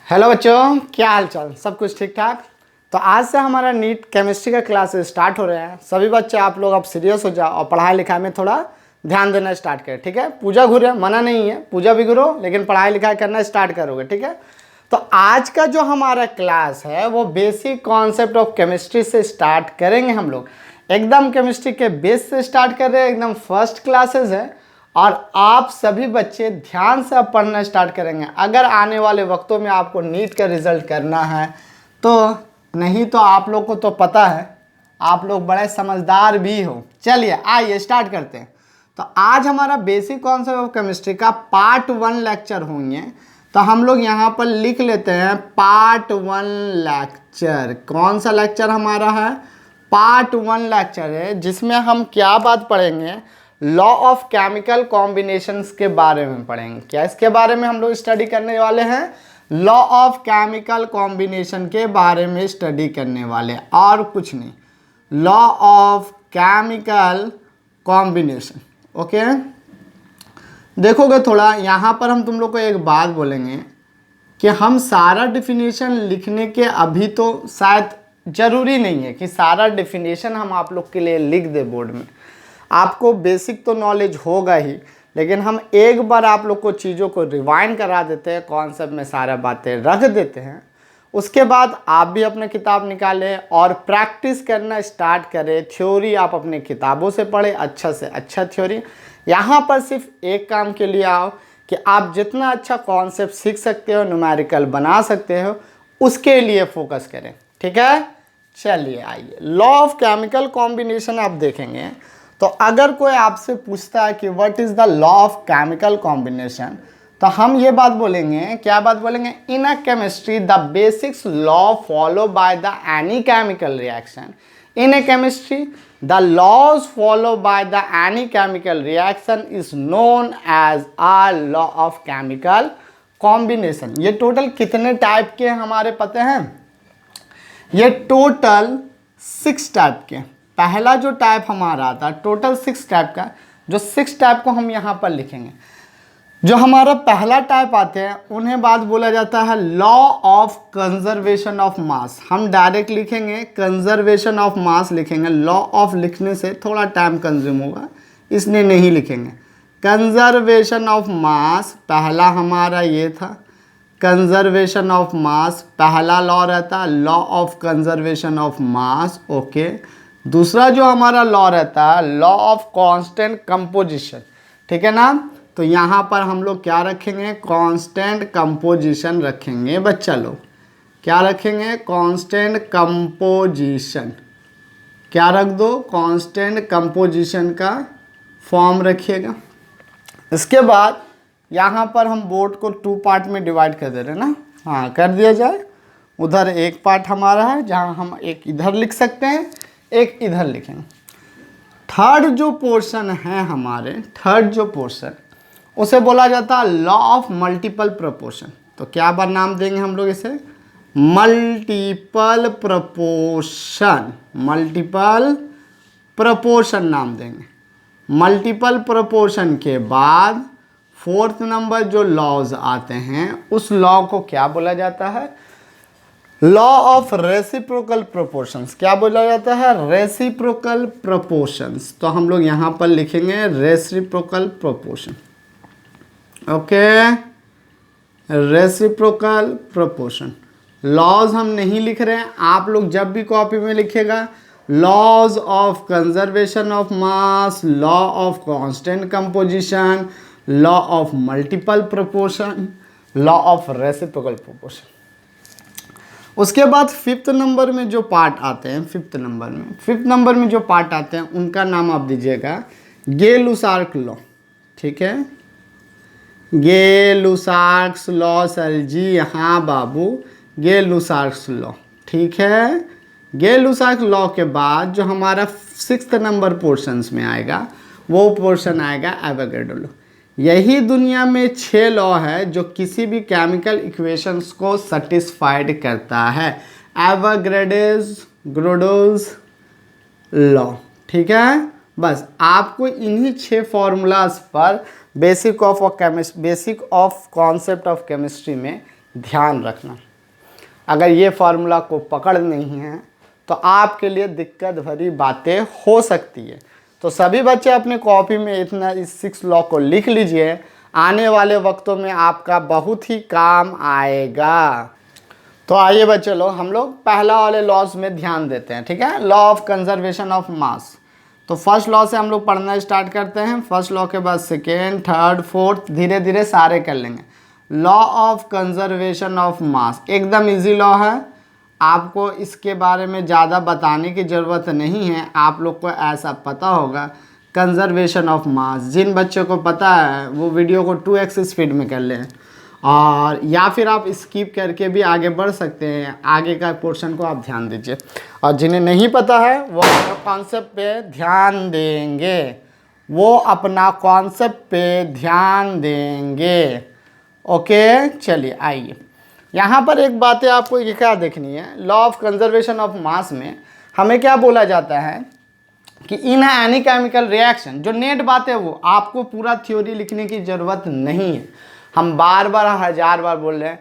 Hello बच्चों, क्या हाल चाल? सब कुछ ठीक ठाक? तो आज से हमारा नीट केमिस्ट्री का क्लासेस स्टार्ट हो रहे हैं। सभी बच्चे आप लोग अब सीरियस हो जाओ और पढ़ाई लिखाई में थोड़ा ध्यान देना स्टार्ट करें, ठीक है? पूजा घूरे मना नहीं है, पूजा भी घूरो, लेकिन पढ़ाई लिखाई करना स्टार्ट करोगे, ठीक है? तो आज का जो हमारा क्लास है वो बेसिक कॉन्सेप्ट ऑफ केमिस्ट्री से स्टार्ट करेंगे हम लोग। एकदम केमिस्ट्री के बेस से स्टार्ट कर रहे हैं, एकदम फर्स्ट क्लासेस है और आप सभी बच्चे ध्यान से अब पढ़ना स्टार्ट करेंगे अगर आने वाले वक्तों में आपको नीट का रिजल्ट करना है तो। नहीं तो आप लोग को तो पता है, आप लोग बड़े समझदार भी हो। चलिए आइए स्टार्ट करते हैं। तो आज हमारा बेसिक कॉन्सेप्ट ऑफ केमिस्ट्री का पार्ट 1 लेक्चर होंगे। तो हम लोग यहाँ पर लिख लेते हैं पार्ट 1 लेक्चर। कौन सा लेक्चर हमारा है? पार्ट 1 लेक्चर है, जिसमें हम क्या बात पढ़ेंगे? लॉ ऑफ केमिकल कॉम्बिनेशंस के बारे में पढ़ेंगे। क्या इसके बारे में हम लोग स्टडी करने वाले हैं? लॉ ऑफ केमिकल कॉम्बिनेशन के बारे में स्टडी करने वाले, और कुछ नहीं। Law of chemical combination, okay. देखोगे थोड़ा यहाँ पर हम तुम लोग को एक बात बोलेंगे कि हम सारा डिफिनेशन लिखने के अभी तो शायद ज़रूरी नहीं है कि सारा डिफिनेशन हम आप लोग के लिए लिख दे बोर्ड में। आपको बेसिक तो नॉलेज होगा ही, लेकिन हम एक बार आप लोग को चीज़ों को रिवाइंड करा देते हैं, कॉन्सेप्ट में सारा बातें रख देते हैं। उसके बाद आप भी अपने किताब निकालें और प्रैक्टिस करना स्टार्ट करें। थ्योरी आप अपने किताबों से पढ़ें, अच्छा से अच्छा थ्योरी। यहाँ पर सिर्फ एक काम के लिए आओ कि आप जितना अच्छा कॉन्सेप्ट सीख सकते हो, न्यूमेरिकल बना सकते हो, उसके लिए फोकस करें, ठीक है? चलिए आइए, लॉ ऑफ केमिकल कॉम्बिनेशन आप देखेंगे। तो अगर कोई आपसे पूछता है कि what is the law of chemical combination, तो हम ये बात बोलेंगे, क्या बात बोलेंगे? In a chemistry the basics law follow by the any chemical reaction. In a chemistry the laws follow by the any chemical reaction is known as a law of chemical combination. ये total कितने type के हमारे पते हैं? ये total 6 type के। पहला जो टाइप हमारा आता है टोटल 6 टाइप का, जो 6 टाइप को हम यहाँ पर लिखेंगे। जो हमारा पहला टाइप आते हैं उन्हें बात बोला जाता है लॉ ऑफ कंजर्वेशन ऑफ मास। हम डायरेक्ट लिखेंगे कंजर्वेशन ऑफ मास लिखेंगे। लॉ ऑफ लिखने से थोड़ा टाइम कंज्यूम होगा, इसलिए नहीं लिखेंगे। कंजर्वेशन ऑफ मास पहला हमारा ये था। कंजर्वेशन ऑफ मास पहला लॉ रहता है, law of conservation of mass, okay. दूसरा जो हमारा लॉ रहता है लॉ ऑफ कांस्टेंट कंपोजिशन, ठीक है ना? तो यहाँ पर हम लोग क्या रखेंगे? कांस्टेंट कंपोजिशन रखेंगे बच्चा लोग। क्या रखेंगे? Constant composition. क्या रख दो? कांस्टेंट कंपोजिशन का फॉर्म रखिएगा। इसके बाद यहाँ पर हम बोर्ड को 2 पार्ट में डिवाइड कर दे रहे हैं ना? हाँ, कर दिया जाए। उधर एक पार्ट हमारा है जहाँ हम एक इधर लिख सकते हैं, एक इधर लिखेंगे। थर्ड जो पोर्शन है हमारे, थर्ड जो पोर्शन, उसे बोला जाता है लॉ ऑफ मल्टीपल प्रोपोर्शन। तो क्या बार नाम देंगे हम लोग इसे? Multiple proportion. मल्टीपल प्रोपोर्शन नाम देंगे। मल्टीपल प्रोपोर्शन के बाद 4th नंबर जो लॉज आते हैं उस लॉ को क्या बोला जाता है? Law of reciprocal proportions. क्या बोला जाता है? Reciprocal proportions. तो हम लोग यहाँ पर लिखेंगे reciprocal proportion, okay. Reciprocal proportion. Laws हम नहीं लिख रहे हैं, आप लोग जब भी कॉपी में लिखेगा laws of conservation of mass, law of constant composition, law of multiple proportion, law of reciprocal proportion. उसके बाद 5th नंबर में जो पार्ट आते हैं, 5th नंबर में जो पार्ट आते हैं उनका नाम आप दीजिएगा गे-लुसार्क लॉ, ठीक है? गे-लुसार्क लॉ सर जी, हाँ बाबू, गे-लुसार्क लॉ, ठीक है? गे-लुसार्क लॉ के बाद जो हमारा 6th नंबर पोर्शंस में आएगा वो पोर्शन आएगा एवोगैड्रो लॉ। यही दुनिया में 6 लॉ है जो किसी भी केमिकल इक्वेशंस को सेटिस्फाइड करता है। एवोगैड्रोस लॉ, ठीक है? बस आपको इन्हीं 6 फॉर्मूलाज पर basic of concept of chemistry में ध्यान रखना, अगर ये फार्मूला को पकड़ नहीं है तो आपके लिए दिक्कत भरी बातें हो सकती है। तो सभी बच्चे अपनी कॉपी में इतना इस 6 लॉ को लिख लीजिए, आने वाले वक्तों में आपका बहुत ही काम आएगा। तो आइए बच्चे लोग हम लोग पहला वाले लॉज में ध्यान देते हैं, ठीक है। लॉ ऑफ कंजर्वेशन ऑफ मास। तो फर्स्ट लॉ से हम लोग पढ़ना स्टार्ट करते हैं। फर्स्ट लॉ के बाद सेकेंड, थर्ड, फोर्थ, धीरे धीरे सारे कर लेंगे। लॉ ऑफ कंजर्वेशन ऑफ मास एकदम इजी लॉ है, आपको इसके बारे में ज़्यादा बताने की ज़रूरत नहीं है, आप लोग को ऐसा पता होगा। कंजर्वेशन ऑफ मास, जिन बच्चों को पता है वो वीडियो को 2x स्पीड में कर लें, और या फिर आप स्किप करके भी आगे बढ़ सकते हैं, आगे का पोर्शन को आप ध्यान दीजिए। और जिन्हें नहीं पता है वो अपना कॉन्सेप्ट पे ध्यान देंगे, वो अपना कॉन्सेप्ट पे ध्यान देंगे। ओके, चलिए आइए, यहाँ पर एक बातें आपको ये क्या देखनी है। लॉ ऑफ कंजर्वेशन ऑफ मास में हमें क्या बोला जाता है कि इन एनी केमिकल रिएक्शन, जो नेट बात है वो आपको पूरा थ्योरी लिखने की ज़रूरत नहीं है। हम बार बार 1000 बार बोल रहे हैं,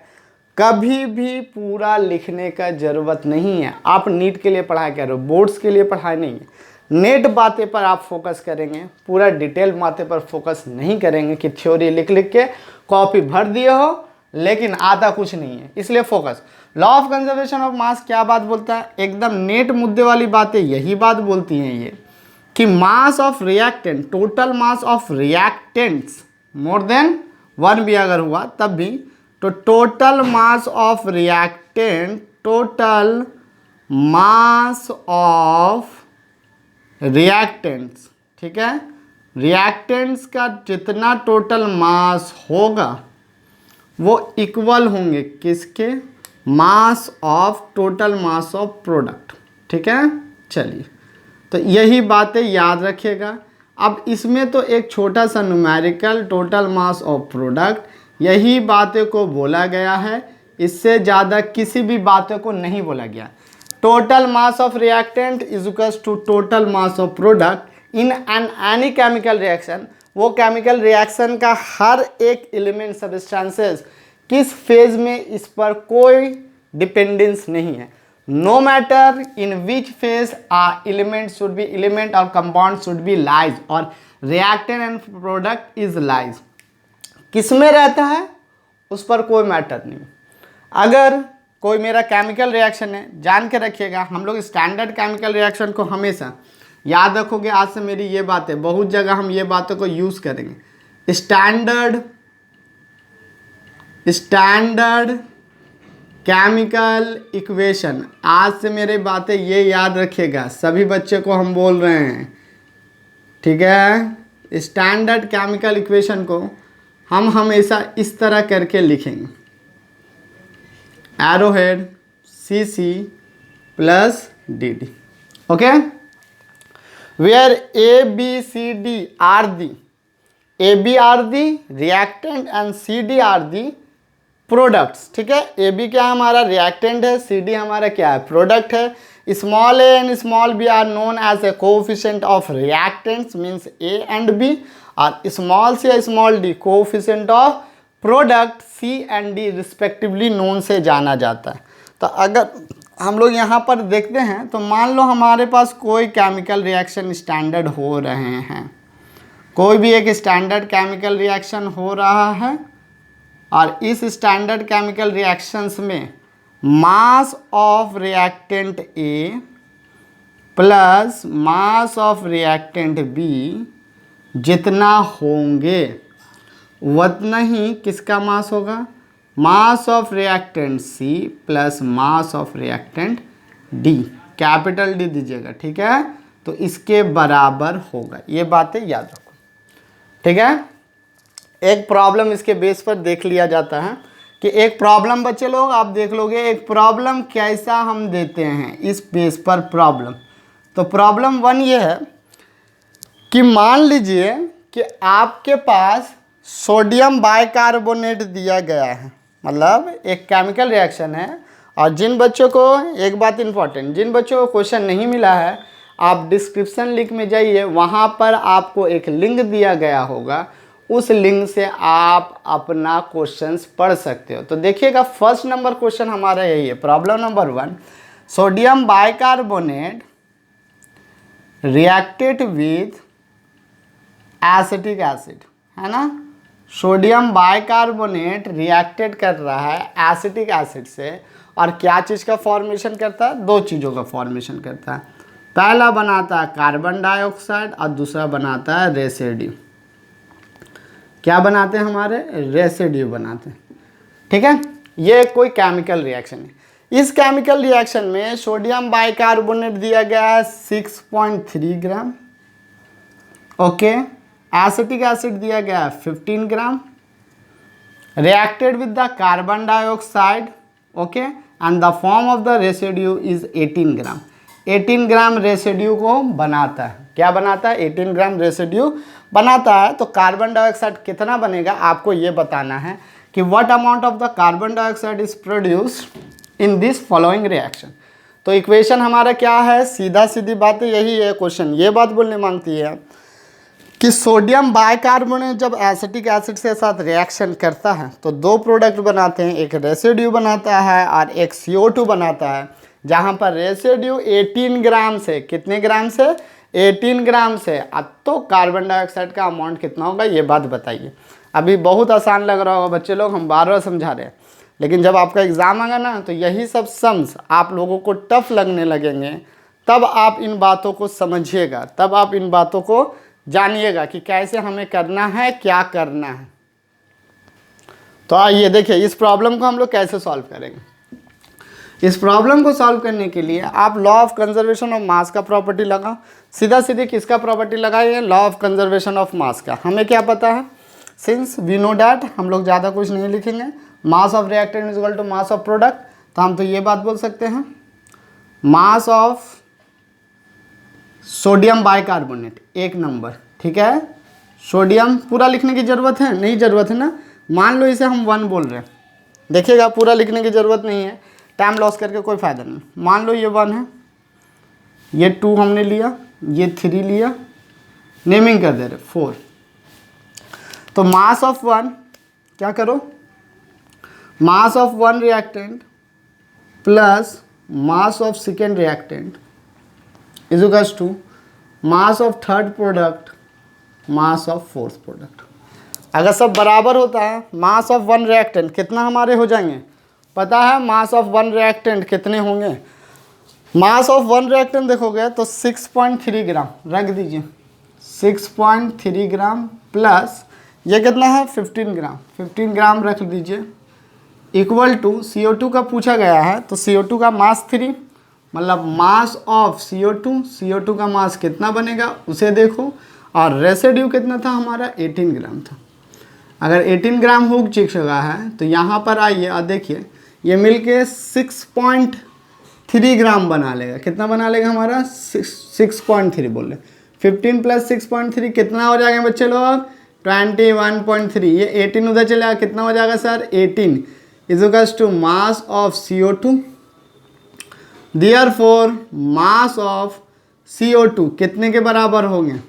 कभी भी पूरा लिखने का ज़रूरत नहीं है। आप नीट के लिए पढ़ाई कर रहे हो, बोर्ड्स के लिए पढ़ाई नहीं है। नेट बातें पर आप फोकस करेंगे, पूरा डिटेल बातें पर फोकस नहीं करेंगे कि थ्योरी लिख लिख के कॉपी भर दिए हो लेकिन आता कुछ नहीं है, इसलिए focus. Law of conservation of मास क्या बात बोलता है, एकदम नेट मुद्दे वाली बातें यही बात बोलती हैं ये, कि मास of reactant, total mass of reactants more than 1 भी अगर हुआ तब भी, तो total mass of reactant, total mass of reactants, ठीक है, रिएक्टेंट्स का जितना टोटल मास होगा वो इक्वल होंगे किसके, mass of total mass of product, ठीक है। चलिए, तो यही बातें याद रखिएगा। अब इसमें तो एक छोटा सा numerical total mass of product, यही बातें को बोला गया है, इससे ज़्यादा किसी भी बातों को नहीं बोला गया। Total mass of reactant is equals to total mass of product in an any chemical reaction. वो केमिकल रिएक्शन का हर एक एलिमेंट, सब्सटेंसेस किस फेज में, इस पर कोई डिपेंडेंस नहीं है। No matter in which phase element should be, element और कंपाउंड शुड बी लाइज, और reactant and product is lies, किस में रहता है उस पर कोई मैटर नहीं। अगर कोई मेरा केमिकल रिएक्शन है, जान के रखिएगा, हम लोग स्टैंडर्ड केमिकल रिएक्शन को हमेशा याद रखोगे। आज से मेरी ये बातें, बहुत जगह हम ये बातों को यूज़ करेंगे। स्टैंडर्ड केमिकल इक्वेशन, आज से मेरी बातें ये याद रखिएगा, सभी बच्चे को हम बोल रहे हैं, ठीक है। स्टैंडर्ड केमिकल इक्वेशन को हम हमेशा इस तरह करके लिखेंगे, arrowhead CC plus DD, okay, where ABCD are the, AB are the reactant and CD are the products, ठीक है। AB क्या हमारा रिएक्टेंट है, CD हमारा क्या है, प्रोडक्ट है। Small a and small b are known as a coefficient of reactants means A and B, और स्मॉल c या small d coefficient of product C and D respectively known से जाना जाता है। तो अगर हम लोग यहाँ पर देखते हैं तो मान लो हमारे पास कोई केमिकल रिएक्शन स्टैंडर्ड हो रहे हैं, कोई भी एक स्टैंडर्ड केमिकल रिएक्शन हो रहा है, और इस स्टैंडर्ड केमिकल रिएक्शंस में मास of reactant A plus mass of reactant B जितना होंगे उतना ही किसका मास होगा, मास of reactant C plus mass of reactant D, capital D दीजिएगा, ठीक है। तो इसके बराबर होगा, ये बातें याद रखो, ठीक है। एक प्रॉब्लम इसके बेस पर देख लिया जाता है कि एक प्रॉब्लम, बच्चे लोग आप देख लोगे एक प्रॉब्लम कैसा हम देते हैं इस बेस पर प्रॉब्लम। तो प्रॉब्लम 1 ये है कि मान लीजिए कि आपके पास सोडियम बाइकार्बोनेट दिया गया है, मतलब एक केमिकल रिएक्शन है, और जिन बच्चों को, एक बात इंपॉर्टेंट, जिन बच्चों को क्वेश्चन नहीं मिला है आप डिस्क्रिप्शन लिंक में जाइए, वहाँ पर आपको एक लिंक दिया गया होगा, उस लिंक से आप अपना क्वेश्चंस पढ़ सकते हो। तो देखिएगा फर्स्ट नंबर क्वेश्चन हमारा यही है, problem number 1, sodium bicarbonate reacted with acetic acid, है ना। सोडियम बाइकार्बोनेट रिएक्टेड कर रहा है एसिटिक एसिड से, और क्या चीज़ का फॉर्मेशन करता है, दो चीज़ों का फॉर्मेशन करता है। पहला बनाता है कार्बन डाइऑक्साइड और दूसरा बनाता है रेसिड्यू। क्या बनाते हैं हमारे, रेसिड्यू बनाते हैं, ठीक है। ये कोई केमिकल रिएक्शन है। इस केमिकल रिएक्शन में सोडियम बाइकार्बोनेट दिया गया है 6.3 ग्राम, ओके। एसिटिक एसिड दिया गया है 15 ग्राम, reacted with the carbon dioxide, okay, and the form of the residue is 18 ग्राम। 18 ग्राम रेसिड्यू को बनाता है। क्या बनाता है, 18 ग्राम रेसिड्यू बनाता है। तो कार्बन डाइऑक्साइड कितना बनेगा आपको ये बताना है कि what amount of the carbon dioxide is produced in this following reaction. तो इक्वेशन हमारा क्या है, सीधा सीधी बात यही है। क्वेश्चन ये बात बोलने मांगती है कि सोडियम बाइकार्बोनेट जब एसिटिक एसिड के साथ रिएक्शन करता है तो दो प्रोडक्ट बनाते हैं, एक रेसिड्यू बनाता है और एक CO2 बनाता है। जहाँ पर रेसिड्यू 18 ग्राम से, कितने ग्राम से, 18 ग्राम से, अब तो कार्बन डाइऑक्साइड का अमाउंट कितना होगा ये बात बताइए। अभी बहुत आसान लग रहा होगा बच्चे लोग, हम बार बार समझा रहे हैं, लेकिन जब आपका एग्ज़ाम आएगा ना तो यही सब सम्स आप लोगों को टफ लगने लगेंगे, तब आप इन बातों को समझिएगा, तब आप इन बातों को जानिएगा कि कैसे हमें करना है, क्या करना है। तो आइए देखिए इस प्रॉब्लम को हम लोग कैसे सॉल्व करेंगे। इस प्रॉब्लम को सॉल्व करने के लिए आप लॉ ऑफ कंजर्वेशन ऑफ मास का प्रॉपर्टी लगाओ। सीधा सीधे किसका प्रॉपर्टी लगाइए, लॉ ऑफ कंजर्वेशन ऑफ मास का। हमें क्या पता है, सिंस वी नो डैट, हम लोग ज़्यादा कुछ नहीं लिखेंगे, mass of reactant is equal to mass of product. तो हम तो ये बात बोल सकते हैं mass of sodium bicarbonate 1 number, ठीक है। सोडियम पूरा लिखने की ज़रूरत है, नहीं ज़रूरत है ना। मान लो इसे हम 1 बोल रहे हैं, देखिएगा पूरा लिखने की ज़रूरत नहीं है, टाइम लॉस करके कोई फ़ायदा नहीं। मान लो ये 1 है, ये 2 हमने लिया, ये 3 लिया, नेमिंग कर दे रहे 4। तो मास ऑफ 1, क्या करो, mass of 1 reactant plus mass of second reactant is equals to mass of third product mass of fourth product. अगर सब बराबर होता है, मास ऑफ 1 रिएक्टेंट कितना हमारे हो जाएंगे पता है, मास ऑफ 1 रिएक्टेंट कितने होंगे, मास ऑफ 1 रिएक्टेंट देखोगे तो 6.3 ग्राम रख दीजिए, 6.3 ग्राम प्लस ये कितना है 15 ग्राम, 15 ग्राम रख दीजिए, इक्वल टू CO2 का पूछा गया है तो CO2 का मास 3, मतलब मास ऑफ CO2 का मास कितना बनेगा उसे देखो, और रेसिड्यू कितना था हमारा 18 ग्राम था। अगर 18 ग्राम हो चुका है तो यहाँ पर आइए और देखिए ये मिलके 6.3 ग्राम बना लेगा। कितना बना लेगा हमारा 6.3 बोल रहे, 15 प्लस 6.3 कितना हो जाएगा बच्चे लोग 21.3। ये 18 उधर चलेगा, कितना हो जाएगा sir 18 is equals to mass of CO2। Therefore mass of CO2 कितने के बराबर होंगे,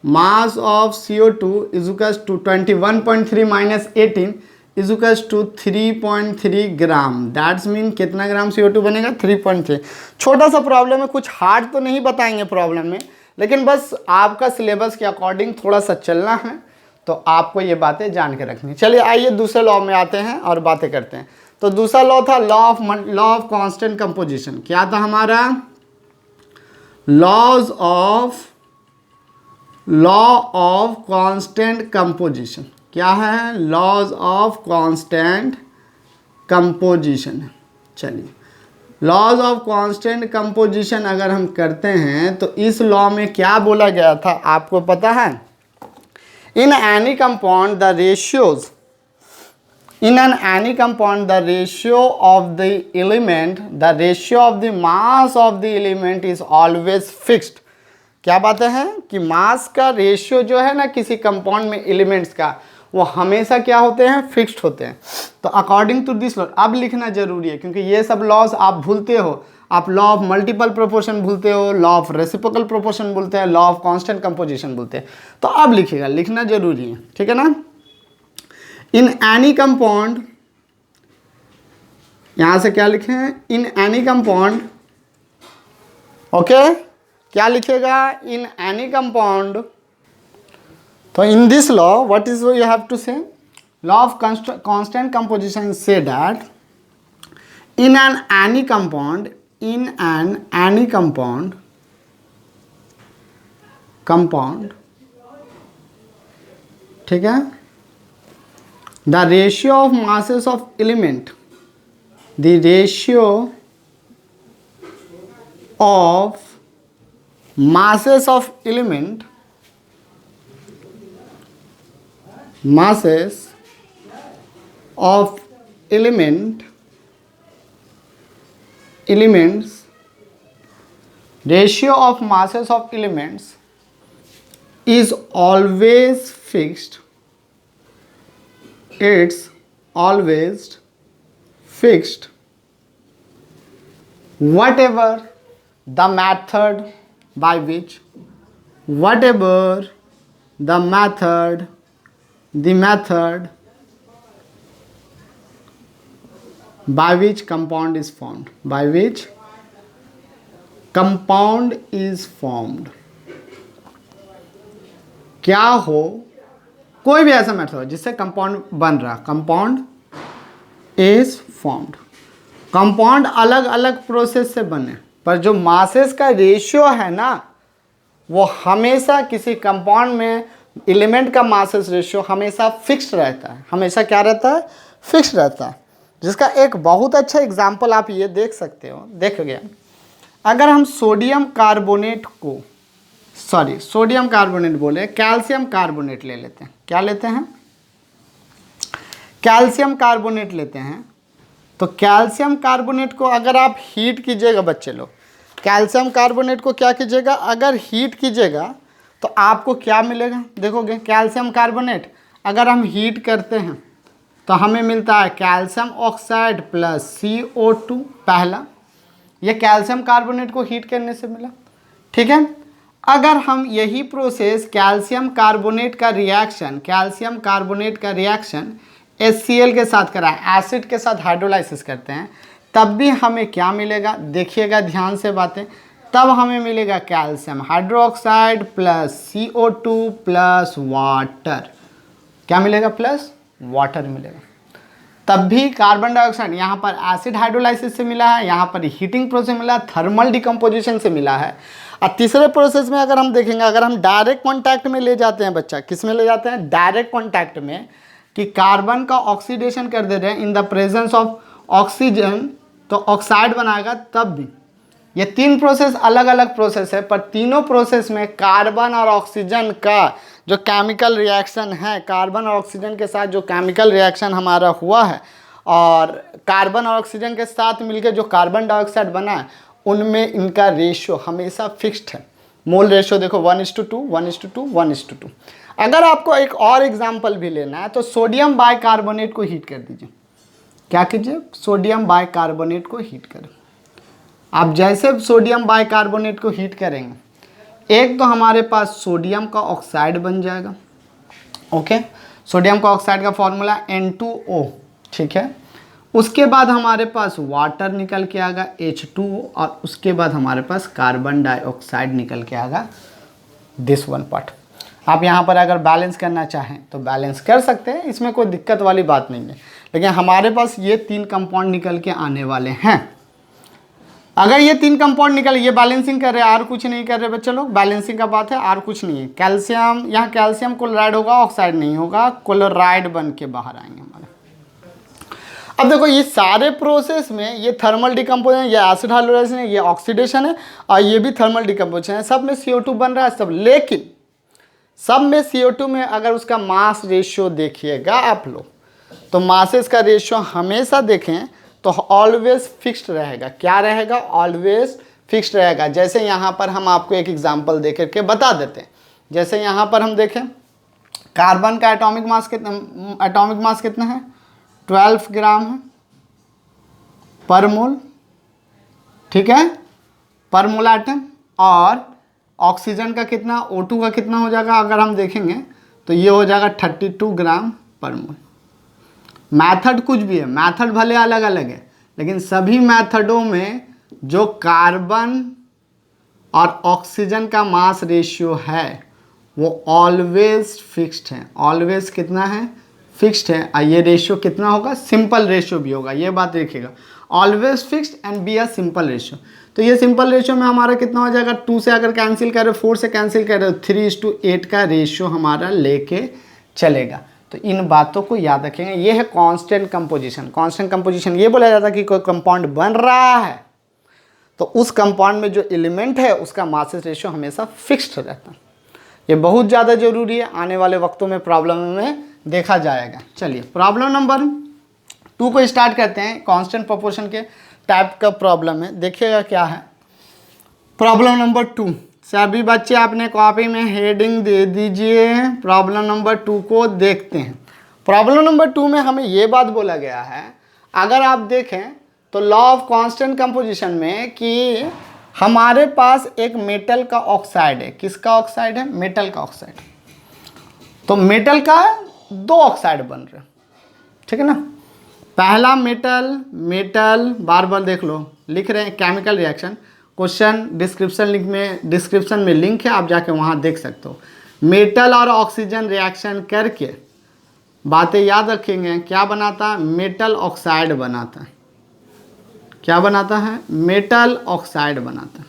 mass of CO2 is equals to 21.3 minus 18 is equals to 3.3 gram. That's mean कितना ग्राम CO2 बनेगा 3.3। छोटा सा प्रॉब्लम है, कुछ हार्ड तो नहीं बताएंगे प्रॉब्लम में, लेकिन बस आपका सिलेबस के अकॉर्डिंग थोड़ा सा चलना है, तो आपको ये बातें जान के रखनी। चलिए आइए दूसरे लॉ में आते हैं और बातें करते हैं। तो दूसरा लॉ था लॉ ऑफ कांस्टेंट कंपोजिशन। क्या था हमारा, लॉ ऑफ कांस्टेंट कंपोजिशन। क्या है, लॉज ऑफ कांस्टेंट कंपोजिशन। चलिए लॉज ऑफ कांस्टेंट कंपोजिशन अगर हम करते हैं तो इस लॉ में क्या बोला गया था आपको पता है, इन any compound the ratios, in any compound the ratio of the element, the ratio of the mass of the element is always fixed। क्या बात है कि मास का रेशियो जो है ना किसी कंपाउंड में एलिमेंट्स का, वो हमेशा क्या होते हैं, फिक्स्ड होते हैं। तो अकॉर्डिंग टू दिस लॉ अब लिखना जरूरी है, क्योंकि ये सब लॉज आप भूलते हो आप लॉ ऑफ मल्टीपल प्रोपोर्शन भूलते हो, लॉ ऑफ रेसिप्रोकल प्रोपोर्शन भूलते हैं, लॉ ऑफ कांस्टेंट कंपोजिशन भूलते हैं। तो अब लिखिएगा, लिखना जरूरी है, ठीक है ना। इन एनी कंपाउंड, यहां से क्या लिखे हैं, इन एनी कंपाउंड, ओके, क्या लिखेगा, इन एनी कंपाउंड। तो in this law what is you have to say, law of constant composition say that in an any compound, in an any compound, ठीक है, the ratio of masses of element, the ratio of masses of element, masses of element, elements, ratio of masses of elements is always fixed, it's always fixed whatever the method by which, whatever the method by which compound is formed, by which compound is formed, क्या हो, कोई भी ऐसा method हो जिससे compound बन रहा, compound is formed. Compound अलग अलग प्रोसेस से बने, पर जो मासेस का रेशियो है ना, वो हमेशा किसी कंपाउंड में एलिमेंट का मासेस रेशियो हमेशा फिक्स्ड रहता है, हमेशा क्या रहता है, फिक्स्ड रहता है। जिसका एक बहुत अच्छा एग्जाम्पल आप ये देख सकते हो, देख गया, अगर हम सोडियम कार्बोनेट को, सॉरी सोडियम कार्बोनेट बोले, कैल्शियम कार्बोनेट ले लेते हैं, क्या लेते हैं, कैल्शियम कार्बोनेट लेते हैं। तो कैल्शियम कार्बोनेट को अगर आप हीट कीजिएगा बच्चे लोग, कैल्शियम कार्बोनेट को क्या कीजिएगा, अगर हीट कीजिएगा तो आपको क्या मिलेगा, देखोगे कैल्शियम कार्बोनेट अगर हम हीट करते हैं तो हमें मिलता है कैल्शियम ऑक्साइड प्लस CO2, पहला, ये कैल्शियम कार्बोनेट को हीट करने से मिला, ठीक है। अगर हम यही प्रोसेस कैल्शियम कार्बोनेट का रिएक्शन HCl के साथ कराएं, एसिड के साथ हाइड्रोलाइसिस करते हैं, तब भी हमें क्या मिलेगा, देखिएगा ध्यान से बातें, तब हमें मिलेगा calcium hydroxide plus CO2 plus water, क्या मिलेगा, प्लस वाटर मिलेगा। तब भी कार्बन डाइऑक्साइड यहाँ पर एसिड हाइड्रोलाइसिस से मिला है, यहाँ पर हीटिंग प्रोसेस मिला, थर्मल डिकम्पोजिशन से मिला है। और तीसरे प्रोसेस में अगर हम देखेंगे, अगर हम डायरेक्ट कॉन्टैक्ट में ले जाते हैं बच्चा, किस में ले जाते हैं, डायरेक्ट कॉन्टैक्ट में, कि कार्बन का ऑक्सीडेशन कर दे रहे हैं in the presence of oxygen, तो ऑक्साइड बनाएगा। तब भी ये तीन प्रोसेस अलग अलग प्रोसेस है, पर तीनों प्रोसेस में कार्बन और ऑक्सीजन का जो केमिकल रिएक्शन है, कार्बन और ऑक्सीजन के साथ जो केमिकल रिएक्शन हमारा हुआ है, और कार्बन और ऑक्सीजन के साथ मिलकर जो कार्बन डाइऑक्साइड बना है, उनमें इनका रेशियो हमेशा फिक्स्ड है। मोल रेशियो देखो 1:2, 1:2, 1:2। अगर आपको एक और एग्जाम्पल भी लेना है तो सोडियम बाइकार्बोनेट को हीट कर दीजिए, क्या कीजिए, सोडियम बाइकार्बोनेट को हीट करें। आप जैसे सोडियम बाइकार्बोनेट को हीट करेंगे, एक तो हमारे पास सोडियम का ऑक्साइड बन जाएगा, ओके, सोडियम का ऑक्साइड का फॉर्मूला N2O, ठीक है। उसके बाद हमारे पास वाटर निकल के आएगा H2O, और उसके बाद हमारे पास कार्बन डाइऑक्साइड निकल के आएगा, दिस वन पार्ट। आप यहाँ पर अगर बैलेंस करना चाहें तो बैलेंस कर सकते हैं, इसमें कोई दिक्कत वाली बात नहीं है, लेकिन हमारे पास ये तीन कंपाउंड निकल के आने वाले हैं। अगर ये तीन कंपाउंड निकल, ये बैलेंसिंग कर रहे हैं, और कुछ नहीं कर रहे बच्चे लोग, बैलेंसिंग का बात है, और कुछ नहीं है। कैल्शियम, यहाँ कैल्शियम क्लोराइड होगा, ऑक्साइड नहीं होगा, क्लोराइड बन के बाहर आएंगे हमारे। अब देखो ये सारे प्रोसेस में ये थर्मल डिकम्पोजिशन, ये एसिड हाइड्रोलाइसिस है, ये ऑक्सीडेशन है, और ये भी थर्मल डिकम्पोजिशन है, सब में CO2 बन रहा है सब। लेकिन सब में CO2 में अगर उसका मास रेशियो देखिएगा आप लोग, तो मासेस का रेशियो हमेशा देखें तो ऑलवेज फिक्स्ड रहेगा। क्या रहेगा? ऑलवेज फिक्स्ड रहेगा। जैसे यहाँ पर हम आपको एक एग्जांपल दे करके बता देते हैं। जैसे यहाँ पर हम देखें, कार्बन का एटॉमिक मास कितना है? 12 ग्राम है पर मोल। ठीक है, पर मोल आइटम। और ऑक्सीजन का कितना, O2 का कितना हो जाएगा अगर हम देखेंगे तो ये हो जाएगा 32 ग्राम पर मोल। मैथड कुछ भी है, मैथड भले अलग अलग है, लेकिन सभी मैथडों में जो कार्बन और ऑक्सीजन का मास रेशियो है वो ऑलवेज फिक्स्ड है। ऑलवेज कितना है, फिक्स्ड है। और ये रेशियो कितना होगा, सिंपल रेशियो भी होगा, ये बात देखिएगा, always fixed and be a simple ratio. तो ये सिंपल रेशियो में हमारा कितना हो जाएगा, 2 से अगर कैंसिल कर रहे हो, 4 से कैंसिल कर रहे हो, 3:8 का रेशियो हमारा लेके चलेगा। तो इन बातों को याद रखेंगे। ये है कांस्टेंट कंपोजिशन। कांस्टेंट कंपोजिशन ये बोला जाता है कि कोई कंपाउंड बन रहा है तो उस कंपाउंड में जो एलिमेंट है उसका मासेस रेशियो हमेशा फिक्स्ड रहता है। ये बहुत ज़्यादा जरूरी है, आने वाले वक्तों में प्रॉब्लम में देखा जाएगा। चलिए प्रॉब्लम नंबर 2 को स्टार्ट करते हैं। कांस्टेंट प्रोपोर्शन के टाइप का प्रॉब्लम है, देखिएगा क्या है। प्रॉब्लम नंबर 2, सभी बच्चे अपने कॉपी में हेडिंग दे दीजिए। प्रॉब्लम नंबर 2 को देखते हैं। प्रॉब्लम नंबर 2 में हमें ये बात बोला गया है, अगर आप देखें तो लॉ ऑफ कांस्टेंट कंपोजिशन में कि हमारे पास एक मेटल का ऑक्साइड है। किसका ऑक्साइड है, मेटल का ऑक्साइड। तो मेटल का 2 ऑक्साइड बन रहे हैं, ठीक है ना। पहला मेटल, मेटल बार बार देख लो, लिख रहे हैं केमिकल रिएक्शन। क्वेश्चन डिस्क्रिप्शन में लिंक है, आप जाके वहाँ देख सकते हो। मेटल और ऑक्सीजन रिएक्शन करके बातें याद रखेंगे, क्या बनाता है, मेटल ऑक्साइड बनाता है। क्या बनाता है, मेटल ऑक्साइड बनाता है।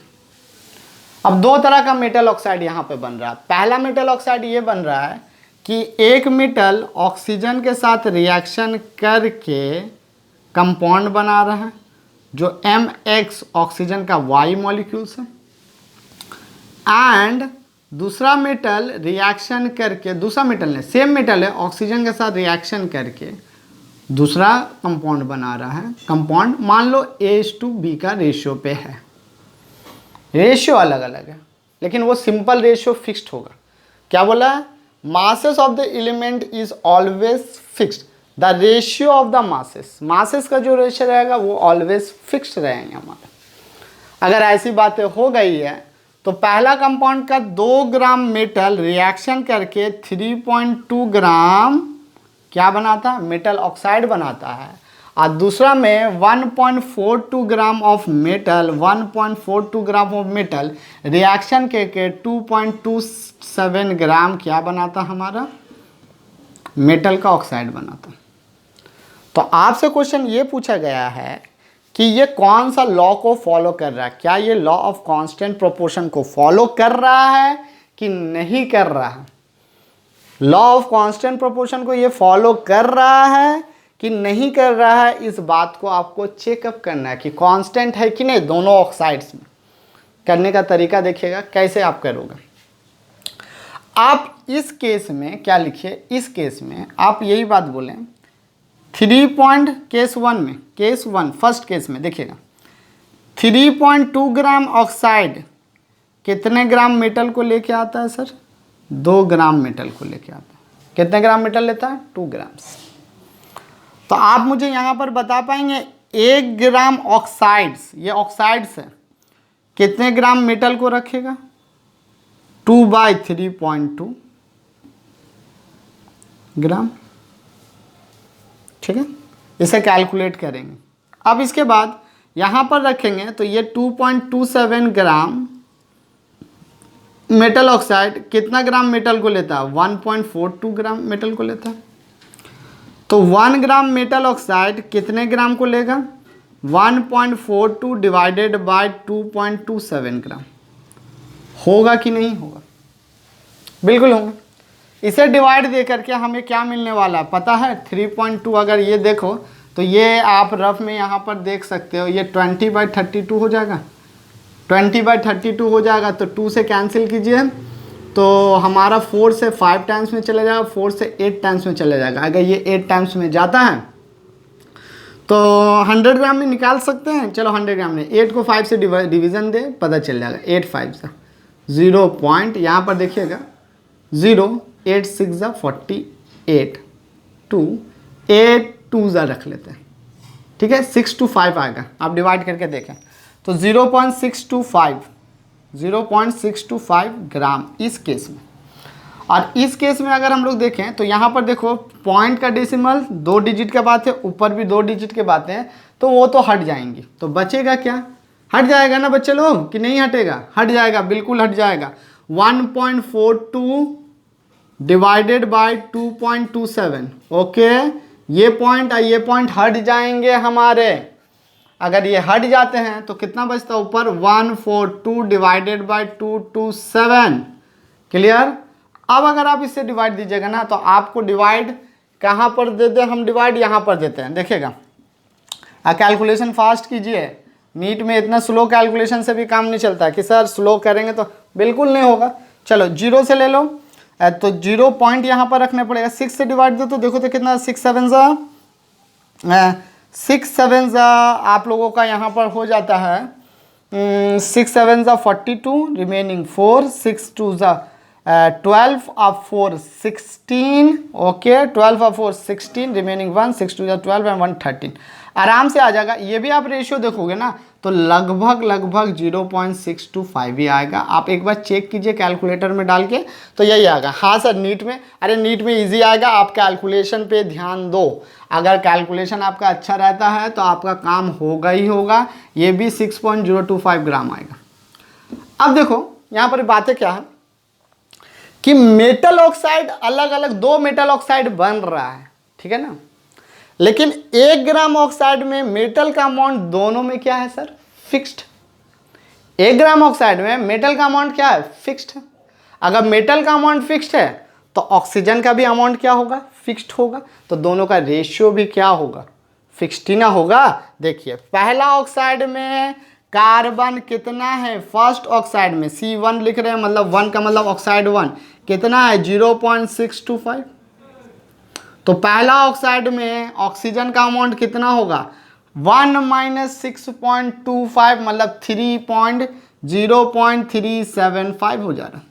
अब 2 तरह का मेटल ऑक्साइड यहाँ पे बन रहा है। पहला मेटल ऑक्साइड ये बन रहा है कि एक मेटल ऑक्सीजन के साथ रिएक्शन करके कंपाउंड बना रहा है जो MX ऑक्सीजन का Y मॉलिक्यूल्स है, एंड दूसरा मेटल रिएक्शन करके, दूसरा मेटल ने सेम मेटल है, ऑक्सीजन के साथ रिएक्शन करके दूसरा कंपाउंड बना रहा है। कंपाउंड मान लो A:B का रेशियो पे है। रेशियो अलग अलग है लेकिन वो सिंपल रेशियो फिक्स्ड होगा। क्या बोला, masses of the element is always fixed. The ratio of the masses, masses का जो रेशियो रहेगा वो ऑलवेज फिक्स्ड रहेंगे हमारे। अगर ऐसी बातें हो गई है तो पहला कंपाउंड का 2 ग्राम मेटल रिएक्शन करके 3.2 ग्राम क्या बनाता है, मेटल ऑक्साइड बनाता है। और दूसरा में 1.42 gram of metal, 1.42 gram of metal reaction के 2.27 ग्राम क्या बनाता हमारा, मेटल का ऑक्साइड बनाता। तो आपसे क्वेश्चन ये पूछा गया है कि ये कौन सा लॉ को फॉलो कर रहा है। क्या ये लॉ ऑफ कांस्टेंट प्रोपोर्शन को फॉलो कर रहा है कि नहीं कर रहा है। लॉ ऑफ कांस्टेंट प्रोपोर्शन को ये फॉलो कर रहा है कि नहीं कर रहा है, इस बात को आपको चेकअप करना है कि कांस्टेंट है कि नहीं दोनों ऑक्साइड्स में। करने का तरीका देखिएगा कैसे आप करोगे। आप इस केस में क्या लिखिए, इस केस में आप यही बात बोलें केस 1 में, केस 1 फर्स्ट केस में देखिएगा 3.2 ग्राम ऑक्साइड कितने ग्राम मेटल को लेके आता है सर, 2 ग्राम मेटल को लेके आता है। कितने ग्राम मेटल लेता है, 2 ग्राम्स। तो आप मुझे यहाँ पर बता पाएंगे 1 ग्राम ऑक्साइड्स, ये ऑक्साइड्स है, कितने ग्राम मेटल को रखेगा, 2/3.2 ग्राम, ठीक है। इसे कैलकुलेट करेंगे। अब इसके बाद यहाँ पर रखेंगे तो ये 2.27 ग्राम मेटल ऑक्साइड कितना ग्राम मेटल को लेता है, 1.42 ग्राम मेटल को लेता है। तो 1 ग्राम मेटल ऑक्साइड कितने ग्राम को लेगा, 1.42 डिवाइडेड बाय 2.27 ग्राम। होगा कि नहीं होगा, बिल्कुल होगा। इसे डिवाइड दे करके हमें क्या मिलने वाला है पता है, 3.2। अगर ये देखो तो ये आप रफ में यहाँ पर देख सकते हो, ये 20/32 हो जाएगा, 20/32 हो जाएगा। तो 2 से कैंसिल कीजिए तो हमारा 4 से 5 टाइम्स में चला जाएगा, 4 से 8 टाइम्स में चला जाएगा। अगर ये 8 टाइम्स में जाता है तो 100 ग्राम में निकाल सकते हैं। चलो 100 ग्राम में 8 को 5 से डिवीज़न दे, पता चल जाएगा। 8 5 से 0 पॉइंट, यहाँ पर देखिएगा 0, 8 6 48, 2 8 2 रख लेते हैं, ठीक है। 6 to 5 आएगा, आप डिवाइड करके देखें तो 0.625 ग्राम इस केस में। और इस केस में अगर हम लोग देखें तो यहाँ पर देखो पॉइंट का डेसिमल 2 डिजिट के बाद है, ऊपर भी 2 डिजिट के बाद हैं, तो वो तो हट जाएंगी। तो बचेगा क्या? हट जाएगा ना बच्चे लोग कि नहीं हटेगा? हट जाएगा, बिल्कुल हट जाएगा। 1.42 डिवाइडेड बाय 2.27। ओके, ये पॉइंट और ये पॉइंट हट जाएंगे हमारे। अगर ये हट जाते हैं तो कितना बचता है ऊपर? 142 डिवाइडेड बाय 227। क्लियर? अब अगर आप इससे डिवाइड दीजिएगा ना तो आपको डिवाइड कहाँ पर देते हैं हम? डिवाइड यहाँ पर देते हैं, देखिएगा। कैलकुलेशन फास्ट कीजिए, नीट में इतना स्लो कैलकुलेशन से भी काम नहीं चलता है कि सर स्लो करेंगे तो बिल्कुल नहीं होगा। चलो 0 से ले लो, तो 0 पॉइंट यहाँ पर रखने पड़ेगा। 6 से डिवाइड दो तो देखो तो कितना, 6 7 ज़ा आप लोगों का यहाँ पर हो जाता है 6 7 ज़ा 42, रिमेनिंग 4, 6 2 ज़ा 12 और 4 16। ओके, 12 और 4 16, रिमेनिंग 1, 6 2 ज़ा 12 एंड 1 13। आराम से आ जाएगा। ये भी आप रेशियो देखोगे ना तो लगभग 0.625 ही आएगा। आप एक बार चेक कीजिए कैलकुलेटर में डाल के, तो यही आएगा। हाँ सर नीट में, अरे नीट में इजी आएगा, आप कैलकुलेशन पे ध्यान दो। अगर कैलकुलेशन आपका अच्छा रहता है तो आपका काम होगा ही होगा। ये भी 6.025 ग्राम आएगा। अब देखो यहाँ पर बातें क्या है कि मेटल ऑक्साइड अलग अलग 2 मेटल ऑक्साइड बन रहा है, ठीक है ना, लेकिन 1 ग्राम ऑक्साइड में मेटल का अमाउंट दोनों में क्या है सर? फिक्स्ड। 1 ग्राम ऑक्साइड में मेटल का अमाउंट क्या है? फिक्स्ड है। अगर मेटल का अमाउंट फिक्स्ड है तो ऑक्सीजन का भी अमाउंट क्या होगा? फिक्स्ड होगा। तो दोनों का रेशियो भी क्या होगा? फिक्स्ड ही ना होगा। देखिए पहला ऑक्साइड में कार्बन कितना है? फर्स्ट ऑक्साइड में C1 लिख रहे हैं, मतलब 1 का मतलब ऑक्साइड 1 कितना है? 0.625। तो पहला ऑक्साइड में ऑक्सीजन का अमाउंट कितना होगा? 1 माइनस 6.25 मतलब 0.375 हो जा रहा है।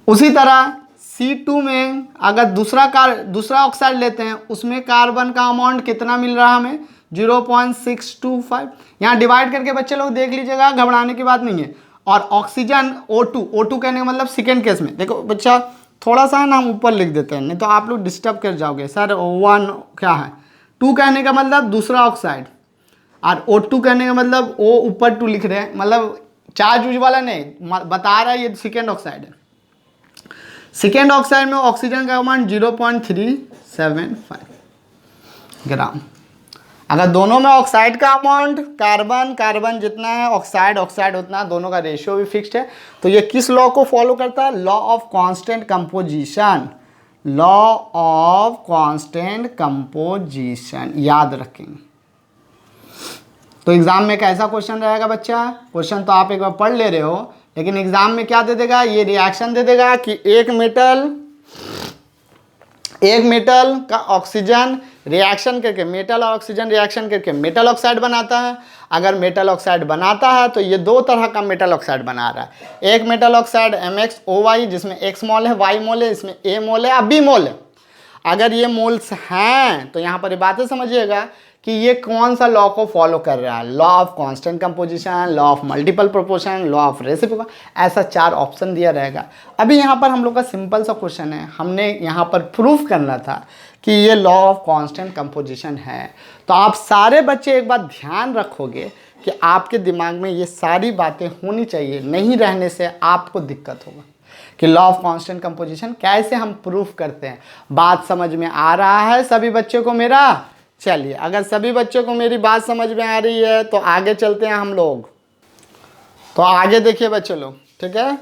उसी तरह C2 में अगर दूसरा ऑक्साइड लेते हैं, उसमें कार्बन का अमाउंट कितना मिल रहा है हमें? 0.625। यहाँ डिवाइड करके बच्चे लोग देख लीजिएगा, घबराने की बात नहीं है। और ऑक्सीजन O2 कहने का मतलब सेकेंड केस में देखो बच्चा, थोड़ा सा ना हम ऊपर लिख देते हैं, नहीं तो आप लोग डिस्टर्ब कर जाओगे। सर 1 क्या है? 2 कहने का मतलब दूसरा ऑक्साइड, और O2 कहने का मतलब O ऊपर 2 लिख रहे हैं, मतलब चार्ज यूज वाला नहीं बता रहा है, ये सेकेंड ऑक्साइड है। सेकेंड ऑक्साइड में ऑक्सीजन का अमाउंट 0.375 ग्राम। अगर दोनों में ऑक्साइड का अमाउंट कार्बन जितना है, ऑक्साइड उतना, दोनों का रेशियो भी फिक्स्ड है, तो ये किस लॉ को फॉलो करता है? Law of constant composition. Law of constant composition याद रखेंगे। तो एग्जाम में कैसा क्वेश्चन रहेगा बच्चा? क्वेश्चन तो आप एक बार पढ़ ले रहे हो, लेकिन एग्जाम में क्या दे देगा? ये रिएक्शन दे देगा कि एक मेटल का ऑक्सीजन रिएक्शन करके, मेटल और ऑक्सीजन रिएक्शन करके मेटल ऑक्साइड बनाता है। अगर मेटल ऑक्साइड बनाता है तो ये 2 तरह का मेटल ऑक्साइड बना रहा है। एक मेटल ऑक्साइड MxOY जिसमें X मोल है, Y मोल है, इसमें A मोल है, B मोल है। अगर ये मोल्स हैं तो यहाँ पर ये बातें समझिएगा कि ये कौन सा लॉ को फॉलो कर रहा है? Law of constant composition, law of multiple proportion, law of reciprocal, ऐसा 4 ऑप्शन दिया रहेगा। अभी यहाँ पर हम लोग का सिंपल सा क्वेश्चन है, हमने यहाँ पर प्रूफ करना था कि ये लॉ ऑफ कांस्टेंट कंपोजिशन है। तो आप सारे बच्चे एक बात ध्यान रखोगे कि आपके दिमाग में ये सारी बातें होनी चाहिए, नहीं रहने से आपको दिक्कत होगा कि लॉ ऑफ कांस्टेंट कंपोजिशन कैसे हम प्रूफ करते हैं। बात समझ में आ रहा है सभी बच्चों को मेरा? चलिए, अगर सभी बच्चों को मेरी बात समझ में आ रही है तो आगे चलते हैं हम लोग। तो आगे देखिए बच्चे लोग, ठीक है।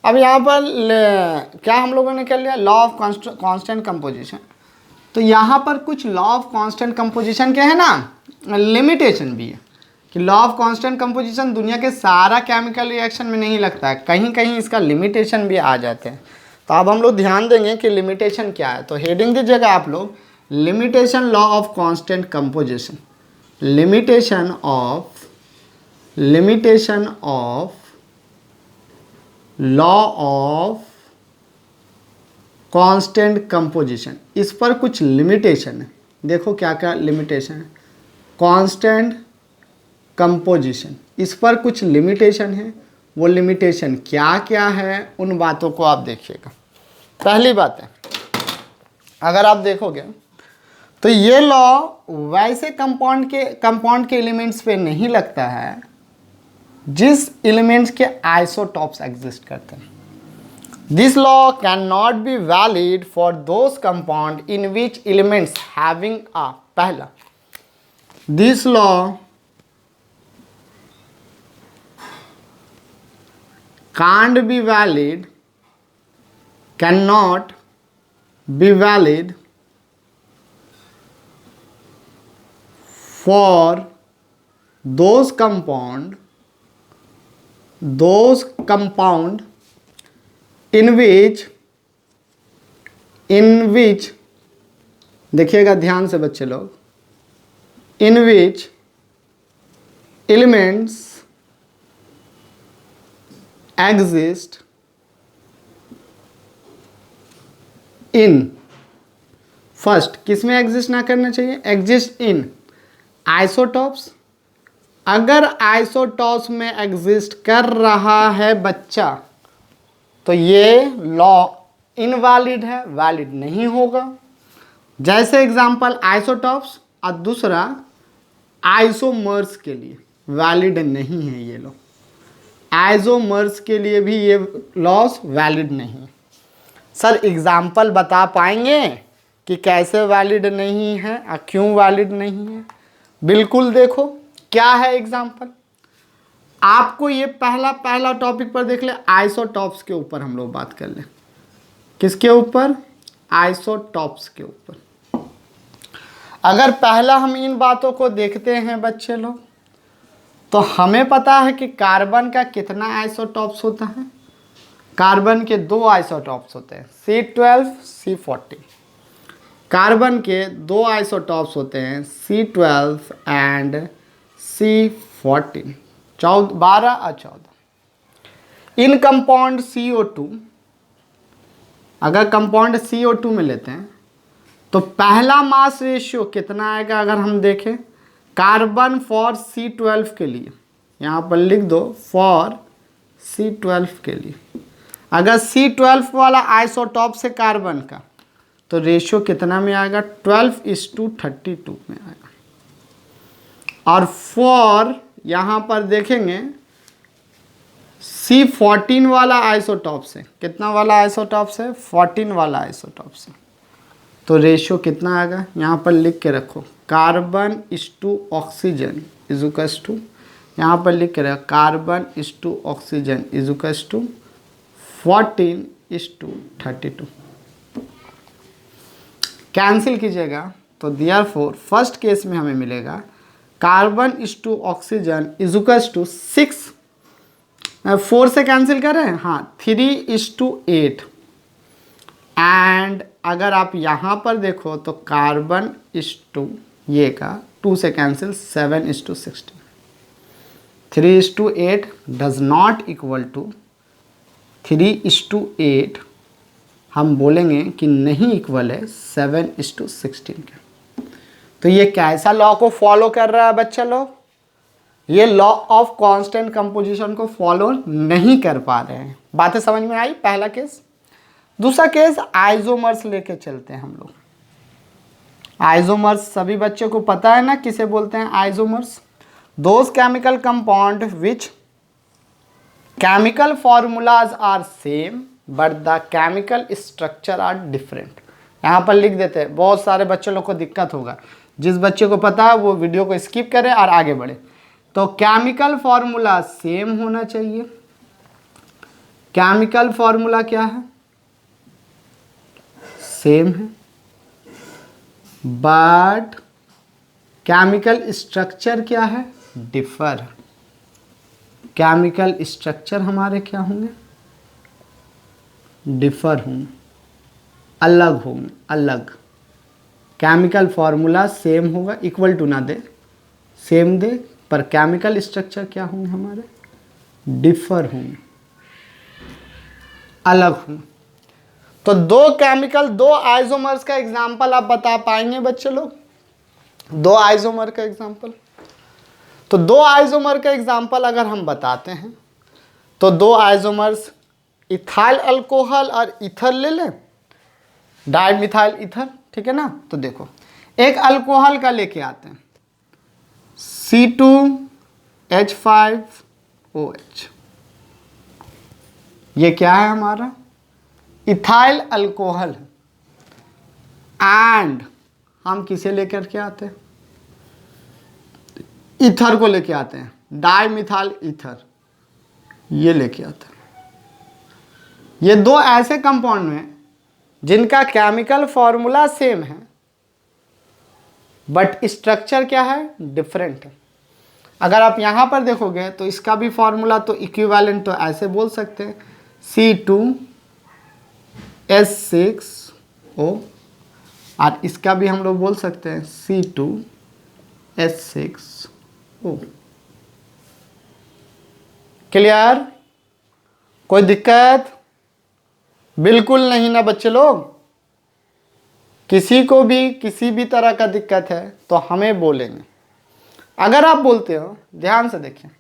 अब यहाँ पर क्या हम लोगों ने कर लिया? Law of constant composition. तो यहाँ पर कुछ लॉ ऑफ कांस्टेंट कंपोजिशन के है ना, लिमिटेशन भी है कि लॉ ऑफ कांस्टेंट कंपोजिशन दुनिया के सारा केमिकल रिएक्शन में नहीं लगता है, कहीं कहीं इसका लिमिटेशन भी आ जाते हैं। तो अब हम लोग ध्यान देंगे कि लिमिटेशन क्या है। तो हेडिंग दीजिएगा आप लोग, limitation law of constant composition. Limitation of law of constant composition. इस पर कुछ लिमिटेशन है, देखो क्या क्या लिमिटेशन है। कांस्टेंट कंपोजिशन, इस पर कुछ लिमिटेशन है। वो लिमिटेशन क्या क्या है, उन बातों को आप देखिएगा। पहली बात है, अगर आप देखोगे तो ये लॉ वैसे कंपाउंड के एलिमेंट्स पे नहीं लगता है जिस एलिमेंट्स के आइसोटॉप्स एग्जिस्ट करते हैं। This law can not be valid for those compound in which elements having a, पहला, this law can't be valid, cannot be valid for those compound in which देखिएगा ध्यान से बच्चे लोग, in which elements exist in, first किस में exist ना करना चाहिए, एग्जिस्ट इन आइसोटॉप्स। अगर आइसोटॉप्स में एग्जिस्ट कर रहा है बच्चा तो ये लॉ इनवैलिड है, वैलिड नहीं होगा। जैसे एग्जांपल आइसोटॉप्स, और दूसरा आइसोमर्स के लिए वैलिड नहीं है ये लॉ। आइसोमर्स के लिए भी ये लॉस वैलिड नहीं। सर एग्जाम्पल बता पाएंगे कि कैसे वैलिड नहीं है और क्यों वैलिड नहीं है? बिल्कुल, देखो क्या है एग्जाम्पल। आपको ये पहला टॉपिक पर देख ले, आइसोटॉप्स के ऊपर हम लोग बात कर ले। किसके ऊपर? आइसोटॉप्स के ऊपर। अगर पहला हम इन बातों को देखते हैं बच्चे लोग, तो हमें पता है कि कार्बन का कितना आइसोटॉप्स होता है। कार्बन के 2 आइसोटॉप्स होते हैं, C12 C14। कार्बन के 2 आइसोटॉप्स होते हैं, C12 एंड C14, 12 और 14। इन कंपाउंड CO2, अगर कंपाउंड CO2 में लेते हैं तो पहला मास रेशियो कितना आएगा? अगर हम देखें कार्बन फॉर C12 के लिए, यहाँ पर लिख दो फॉर C12 के लिए, अगर C12 वाला आइसोटॉप से कार्बन का, तो रेशियो कितना में आएगा? 12:32 में आएगा। और फॉर यहाँ पर देखेंगे C14 वाला आइसोटॉप से, कितना वाला आइसोटॉप से? 14 वाला आइसोटॉप से, तो रेशियो कितना आएगा? यहाँ पर लिख के रखो, कार्बन इज टू ऑक्सीजन इजुकस टू, यहाँ पर लिख के रखो कार्बन इज टू ऑक्सीजन इजुकस टू 14:32। कैंसिल कीजिएगा तो देयरफॉर फर्स्ट केस में हमें मिलेगा कार्बन इज टू ऑक्सीजन इजुकस टू 6, 4 से कैंसिल कर रहे हैं, हाँ 3:8। एंड अगर आप यहाँ पर देखो तो कार्बन इज टू, ये का 2 से cancel, 7:16। 3:8 does not equal to 3:8, हम बोलेंगे कि नहीं इक्वल है 7:16 के। तो ये कैसा लॉ को फॉलो कर रहा है बच्चा लोग? ये लॉ ऑफ कांस्टेंट कंपोजिशन को फॉलो नहीं कर पा रहे हैं। बातें समझ में आई? पहला केस। दूसरा केस आइसोमर्स लेके चलते हैं हम लोग। आइसोमर्स सभी बच्चों को पता है ना किसे बोलते हैं? Isomers, those chemical compound which chemical formulas are same but the chemical structure are different. यहाँ पर लिख देते हैं, बहुत सारे बच्चों लोग को दिक्कत होगा। जिस बच्चे को पता है वो वीडियो को स्किप करे और आगे बढ़े। तो केमिकल फॉर्मूला सेम होना चाहिए। केमिकल फॉर्मूला क्या है? सेम है, बट केमिकल स्ट्रक्चर क्या है? डिफर। केमिकल स्ट्रक्चर हमारे क्या होंगे? डिफर होंगे, अलग होंगे, अलग। केमिकल फॉर्मूला सेम होगा, इक्वल टू ना दे, सेम दे, पर केमिकल स्ट्रक्चर क्या होंगे हमारे? डिफर होंगे, अलग होंगे। तो 2 आइसोमर्स का एग्जांपल आप बता पाएंगे बच्चे लोग? 2 आइसोमर का एग्जांपल। तो दो आइसोमर का एग्जाम्पल अगर हम बताते हैं तो दो आइसोमर्स इथाइल अल्कोहल और ईथर ले लें, डाइमिथाइल ईथर, ठीक है ना। तो देखो एक अल्कोहल का लेके आते हैं C2H5OH, ये क्या है हमारा इथाइल अल्कोहल है। एंड हम किसे लेकर के आते हैं, ईथर को लेके आते हैं, डाइमिथाइल ईथर, ये लेके आते हैं। ये दो ऐसे कंपाउंड हैं जिनका केमिकल फॉर्मूला सेम है बट स्ट्रक्चर क्या है, डिफरेंट है। अगर आप यहाँ पर देखोगे तो इसका भी फॉर्मूला तो इक्विवेलेंट तो ऐसे बोल सकते हैं C2H6O, और इसका भी हम लोग बोल सकते हैं C2H6O। क्लियर? कोई दिक्कत? बिल्कुल नहीं ना बच्चे लोग। किसी को भी किसी भी तरह का दिक्कत है तो हमें बोलेंगे। अगर आप बोलते हो, ध्यान से देखिए,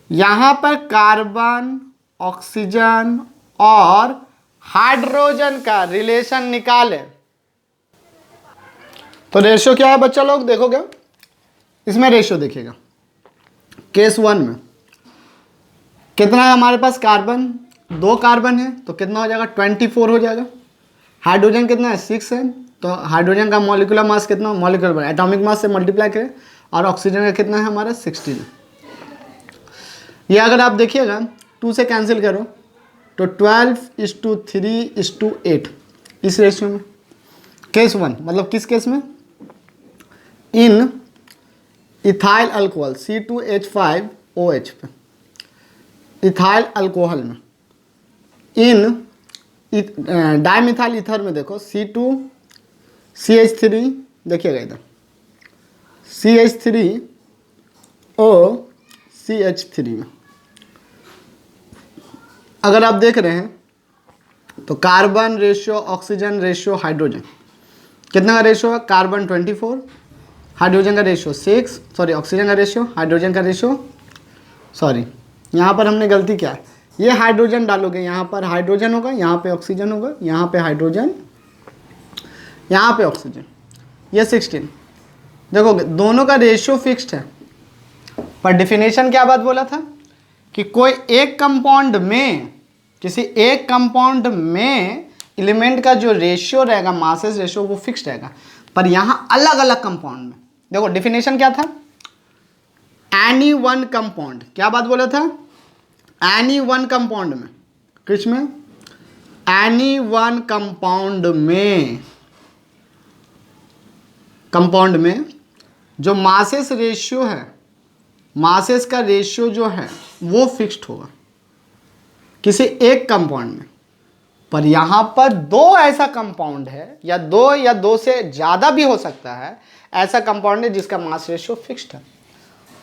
यहाँ पर कार्बन, ऑक्सीजन और हाइड्रोजन का रिलेशन निकाले तो रेशियो क्या है बच्चा लोग, देखोगे इसमें रेशियो देखिएगा। केस 1 में कितना है हमारे पास, कार्बन, 2 कार्बन है तो कितना हो जाएगा, 24 हो जाएगा। हाइड्रोजन कितना है, 6 है, तो हाइड्रोजन का मॉलिक्यूलर मास कितना, मॉलिक्यूलर एटॉमिक मास से मल्टीप्लाई करें, और ऑक्सीजन का कितना है हमारा 16। ये अगर आप देखिएगा 2 से कैंसिल करो तो 12:3:8 इस रेशियो में। केस 1 मतलब किस केस में, इन इथाइल अल्कोहल C2H5OH पे, इथाइल अल्कोहल में, इन डाइमिथाइल ईथर में देखो C2CH3, देखिएगा इधर CH3OCH3 में अगर आप देख रहे हैं तो carbon ratio, oxygen ratio, hydrogen कितना का रेशियो है, कार्बन 24, हाइड्रोजन का रेशियो 6, सॉरी ऑक्सीजन का रेशियो, हाइड्रोजन का रेशियो, सॉरी यहाँ पर हमने गलती किया, ये हाइड्रोजन डालोगे, यहाँ पर हाइड्रोजन होगा, यहाँ पे ऑक्सीजन होगा, यहाँ पे हाइड्रोजन, यहाँ पे ऑक्सीजन, ये 16। देखोगे दोनों का रेशियो फिक्स्ड है, पर डिफिनेशन क्या बात बोला था कि कोई एक कंपाउंड में, किसी एक कंपाउंड में एलिमेंट का जो रेशियो रहेगा, मासेस रेशियो, वो फिक्स्ड रहेगा। पर यहाँ अलग अलग कंपाउंड में देखो डिफिनेशन क्या था, एनी वन कंपाउंड, क्या बात बोला था, एनी वन कंपाउंड में, किस में, एनी वन कंपाउंड में जो मासेस रेशियो है, मासेस का रेशियो जो है वो फिक्स्ड होगा किसी एक कंपाउंड में। पर यहाँ पर दो ऐसा कंपाउंड है, या दो से ज़्यादा भी हो सकता है, ऐसा कंपाउंड है जिसका मास रेशियो फिक्स्ड है,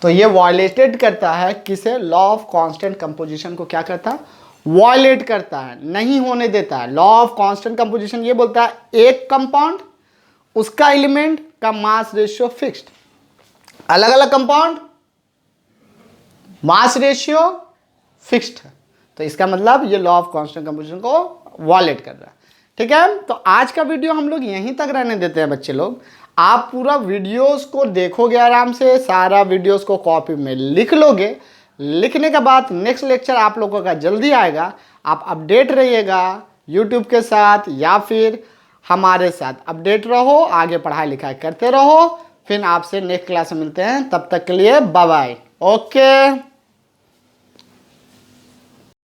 तो ये वायलेटेड करता है किसे, लॉ ऑफ कांस्टेंट कंपोजिशन को क्या करता है, वायलेट करता है, नहीं होने देता है। लॉ ऑफ कांस्टेंट कंपोजिशन ये बोलता है एक कंपाउंड, उसका एलिमेंट का मास रेशियो फिक्स्ड, अलग अलग कंपाउंड मास रेशियो फिक्स्ड है, तो इसका मतलब ये लॉ ऑफ कांस्टेंट कंपोजिशन को वायलेट कर रहा है। ठीक है, तो आज का वीडियो हम लोग यहीं तक रहने देते हैं बच्चे लोग। आप पूरा वीडियोस को देखोगे आराम से, सारा वीडियोस को कॉपी में लिख लोगे, लिखने के बाद नेक्स्ट लेक्चर आप लोगों का जल्दी आएगा। आप अपडेट रहिएगा यूट्यूब के साथ या फिर हमारे साथ अपडेट रहो, आगे पढ़ाई लिखाई करते रहो। फिर आपसे नेक्स्ट क्लास में मिलते हैं, तब तक के लिए बाय बाय। ओके।